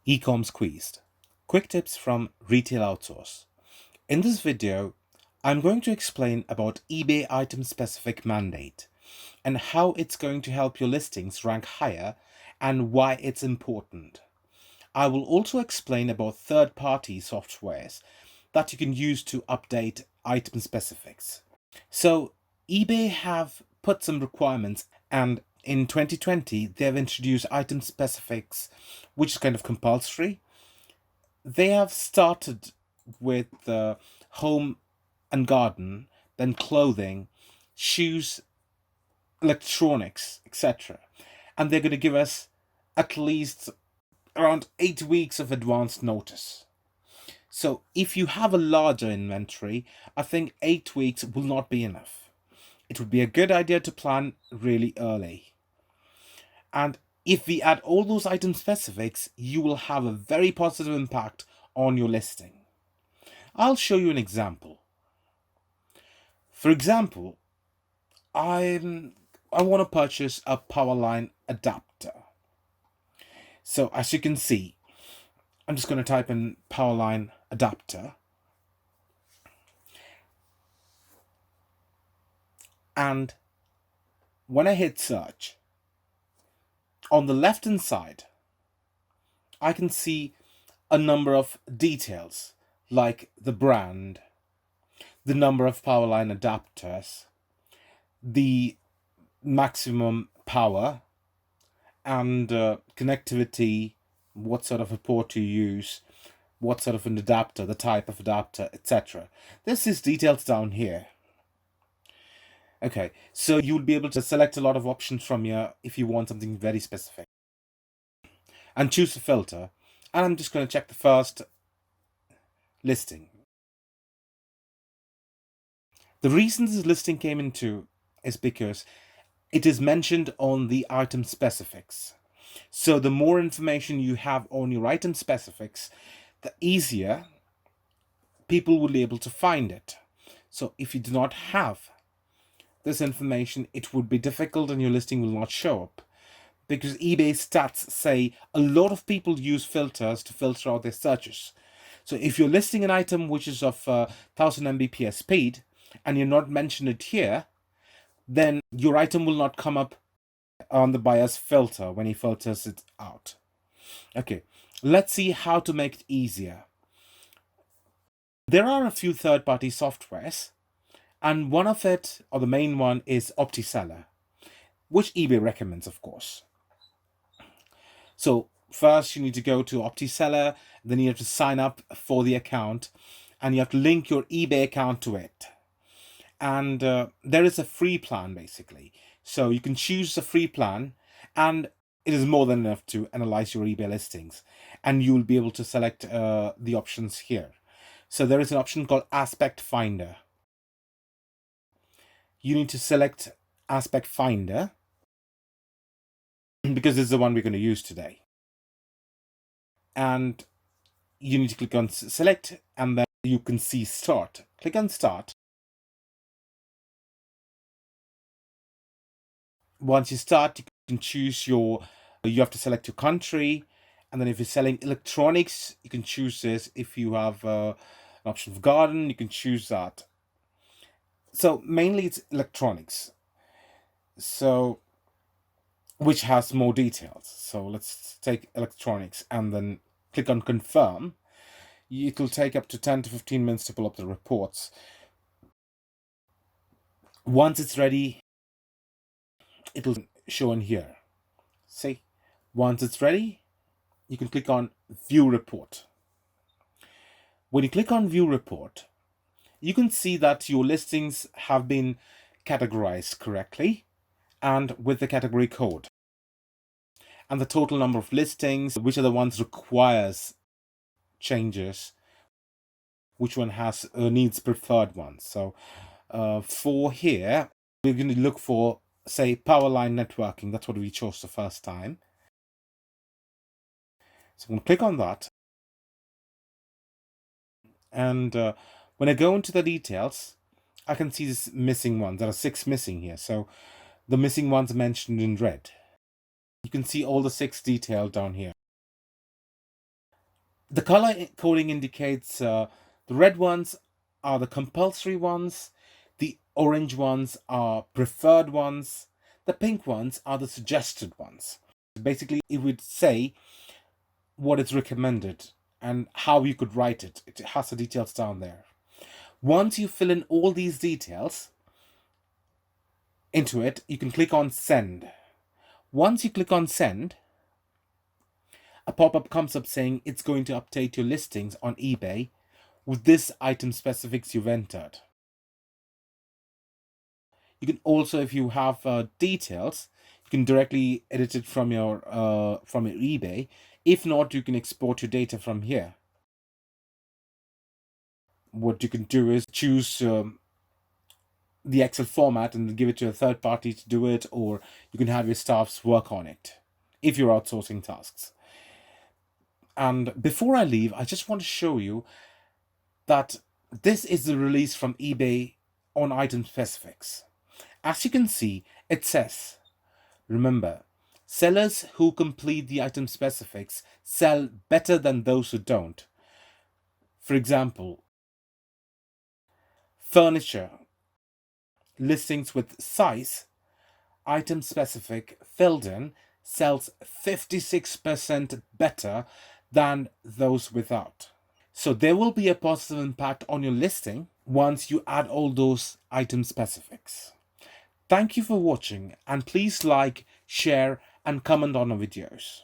E-com squeezed. Quick tips from Retail-Outsource. In this video, I'm going to explain about eBay item specific mandate and how it's going to help your listings rank higher and why it's important. I will also explain about third-party softwares that you can use to update item specifics. So eBay have put some requirements, and in 2020 they've introduced item specifics, which is kind of compulsory. They have started with home and garden, then clothing, shoes, electronics, etc. And they're going to give us at least around 8 weeks of advance notice. So if you have a larger inventory, I think 8 weeks will not be enough. It would be a good idea to plan really early. And if we add all those item specifics, you will have a very positive impact on your listing. I'll show you an example. For example, I want to purchase a power line adapter. So as you can see, I'm just going to type in power line adapter. And when I hit search, on the left hand side, I can see a number of details like the brand, the number of power line adapters, the maximum power, and connectivity, what sort of a port you use, what sort of an adapter, the type of adapter, etc. This is details down here. Okay, so you'll be able to select a lot of options from here if you want something very specific. And choose a filter. And I'm just going to check the first listing. The reason this listing came into is because it is mentioned on the item specifics. So the more information you have on your item specifics, the easier people will be able to find it. So if you do not have this information, it would be difficult and your listing will not show up. Because eBay stats say a lot of people use filters to filter out their searches. So if you're listing an item which is of 1000 Mbps speed and you're not mentioned it here, then your item will not come up on the buyer's filter when he filters it out. Okay, let's see how to make it easier. There are a few third-party softwares, and one of it, or the main one, is Optiseller, which eBay recommends, of course. So first you need to go to Optiseller, then you have to sign up for the account, and you have to link your eBay account to it. And there is a free plan basically. So you can choose the free plan, and it is more than enough to analyze your eBay listings. And you will be able to select the options here. So there is an option called Aspect Finder. You need to select Aspect Finder because this is the one we're going to use today. And you need to click on Select, and then you can see Start. Click on Start. Once you start, you can choose you have to select your country, and then if you're selling electronics, you can choose this. If you have an option for garden, you can choose that. So mainly it's electronics, so which has more details. So let's take electronics and then click on Confirm. It will take up to 10 to 15 minutes to pull up the reports. Once it's ready, it'll show in here. See, once it's ready, you can click on View Report. When you click on View Report, you can see that your listings have been categorized correctly and with the category code. And the total number of listings, which are the ones requires changes, which one has needs preferred ones. So for here, we're going to look for, say, power line networking. That's what we chose the first time. So I'm going to click on that. And when I go into the details, I can see these missing ones. There are 6 missing here. So the missing ones are mentioned in red. You can see all the 6 detailed down here. The color coding indicates the red ones are the compulsory ones, the orange ones are preferred ones, the pink ones are the suggested ones. Basically, it would say what is recommended and how you could write it. It has the details down there. Once you fill in all these details into it, you can click on send. Once you click on send, a pop-up comes up saying it's going to update your listings on eBay with this item specifics you've entered. You can also, if you have details, you can directly edit it from your eBay. If not, you can export your data from here. What you can do is choose the Excel format and give it to a third party to do it, or you can have your staffs work on it if you're outsourcing tasks. And before I leave, I just want to show you that this is the release from eBay on item specifics. As you can see, it says, remember, sellers who complete the item specifics sell better than those who don't. For example, furniture listings with size item specific filled in sells 56% better than those without. So there will be a positive impact on your listing once you add all those item specifics. Thank you for watching, and please like, share and comment on our videos.